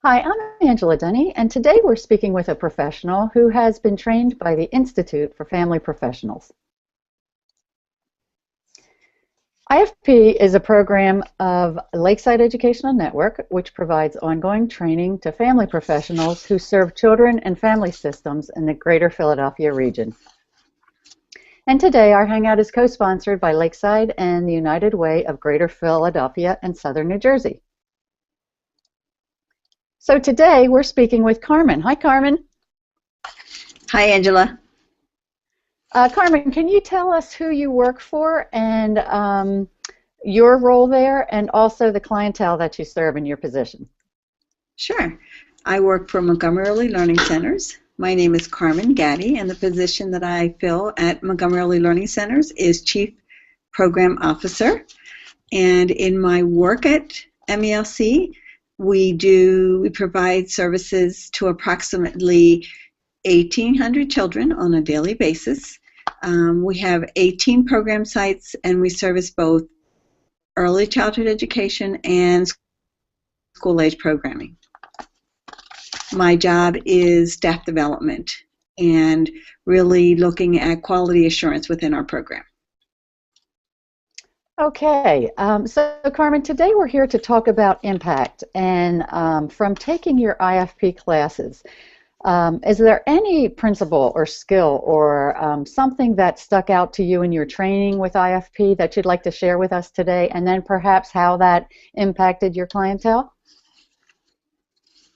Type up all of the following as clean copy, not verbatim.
Hi, I'm Angela Denny, and today we're speaking with a professional who has been trained by the Institute for Family Professionals. IFP is a program of Lakeside Educational Network, which provides ongoing training to family professionals who serve children and family systems in the greater Philadelphia region. And today our hangout is co-sponsored by Lakeside and the United Way of Greater Philadelphia and Southern New Jersey. So today we're speaking with Carmen. Hi, Carmen. Hi, Angela. Carmen, can you tell us who you work for and your role there, and also the clientele that you serve in your position? Sure. I work for Montgomery Early Learning Centers. My name is Carmen Gaddy, and the position that I fill at Montgomery Early Learning Centers is Chief Program Officer. And in my work at MELC, we provide services to approximately 1,800 children on a daily basis. We have 18 program sites, and we service both early childhood education and school-age programming. My job is staff development and really looking at quality assurance within our program. Okay, so Carmen, today we're here to talk about impact, and from taking your IFP classes, is there any principle or skill or something that stuck out to you in your training with IFP that you'd like to share with us today, and then perhaps how that impacted your clientele?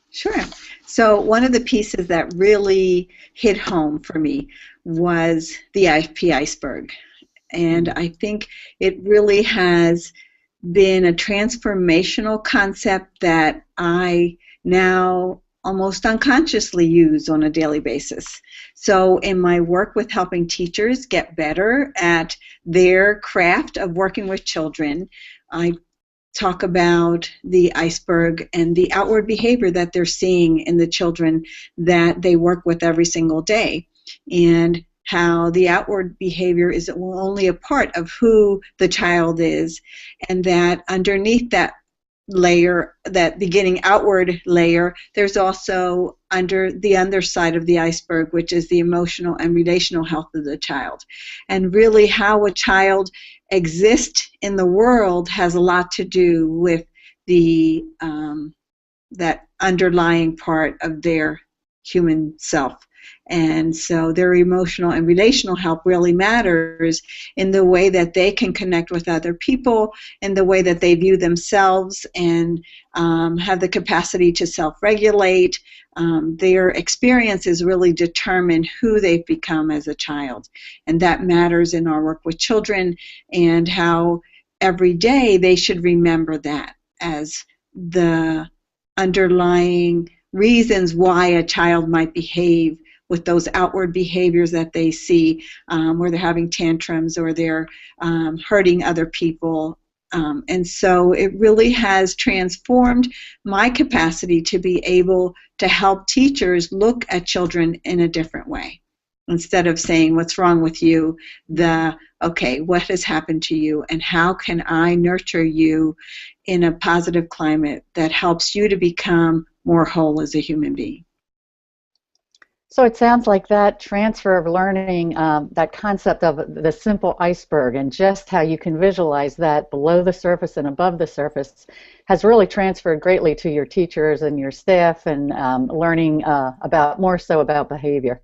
Sure. So one of the pieces that really hit home for me was the IFP iceberg. And I think it really has been a transformational concept that I now almost unconsciously use on a daily basis. So in my work with helping teachers get better at their craft of working with children, I talk about the iceberg and the outward behavior that they're seeing in the children that they work with every single day, and how the outward behavior is only a part of who the child is, and that underneath that layer, that beginning outward layer, there's also under the underside of the iceberg, which is the emotional and relational health of the child. And really how a child exists in the world has a lot to do with the that underlying part of their human self. And so their emotional and relational health really matters in the way that they can connect with other people, in the way that they view themselves and have the capacity to self-regulate. Their experiences really determine who they've become as a child. And that matters in our work with children, and how every day they should remember that as the underlying reasons why a child might behave with those outward behaviors that they see, where they're having tantrums or they're hurting other people. And so it really has transformed my capacity to be able to help teachers look at children in a different way. Instead of saying, what's wrong with you, okay, what has happened to you, and how can I nurture you in a positive climate that helps you to become more whole as a human being. So it sounds like that transfer of learning, that concept of the simple iceberg and just how you can visualize that below the surface and above the surface has really transferred greatly to your teachers and your staff, and learning more so about behavior.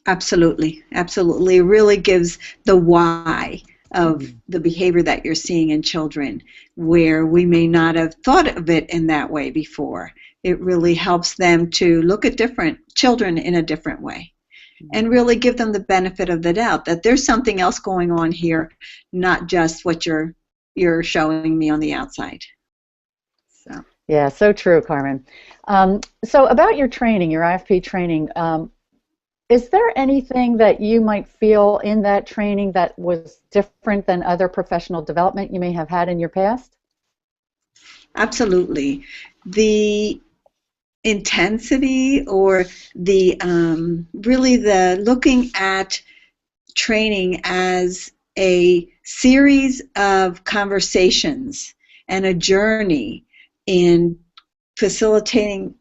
Absolutely, absolutely. It really gives the why of the behavior that you're seeing in children, where we may not have thought of it in that way before. It really helps them to look at different children in a different way, and really give them the benefit of the doubt that there's something else going on here, not just what you're showing me on the outside. So. Yeah, so true, Carmen. So about your training, your IFP training, is there anything that you might feel in that training that was different than other professional development you may have had in your past? Absolutely. The intensity, or the really the looking at training as a series of conversations and a journey in facilitating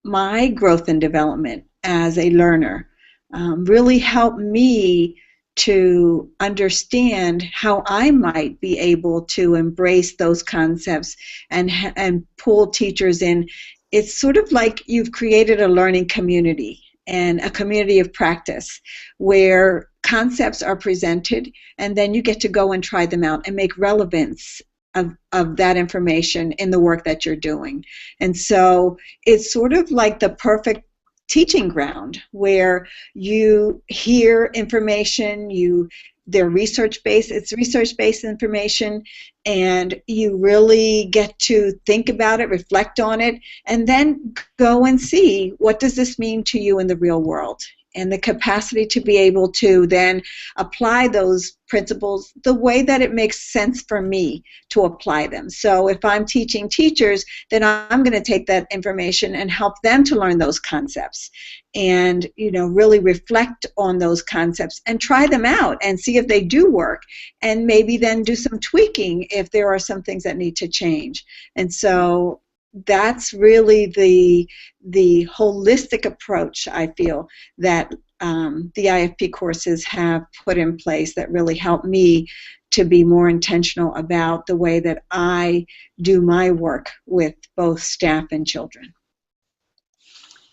my growth and development as a learner, really helped me to understand how I might be able to embrace those concepts and pull teachers in. It's sort of like you've created a learning community and a community of practice where concepts are presented, and then you get to go and try them out and make relevance of that information in the work that you're doing. And so it's sort of like the perfect teaching ground where you hear information, they're research-based, it's research-based information, and you really get to think about it, reflect on it, and then go and see, what does this mean to you in the real world? And the capacity to be able to then apply those principles the way that it makes sense for me to apply them. So if I'm teaching teachers, then I'm going to take that information and help them to learn those concepts and, really reflect on those concepts and try them out and see if they do work, and maybe then do some tweaking if there are some things that need to change. And so that's really the holistic approach, I feel, that the IFP courses have put in place that really help me to be more intentional about the way that I do my work with both staff and children.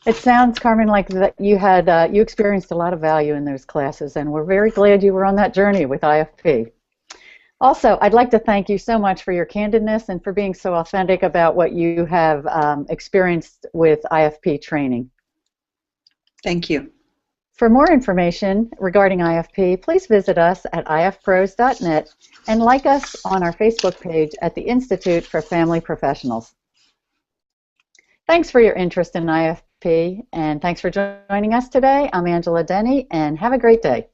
It sounds, Carmen, like that you experienced a lot of value in those classes, and we're very glad you were on that journey with IFP. Also, I'd like to thank you so much for your candidness and for being so authentic about what you have experienced with IFP training. Thank you. For more information regarding IFP, please visit us at ifpros.net and like us on our Facebook page at the Institute for Family Professionals. Thanks for your interest in IFP, and thanks for joining us today. I'm Angela Denny, and have a great day.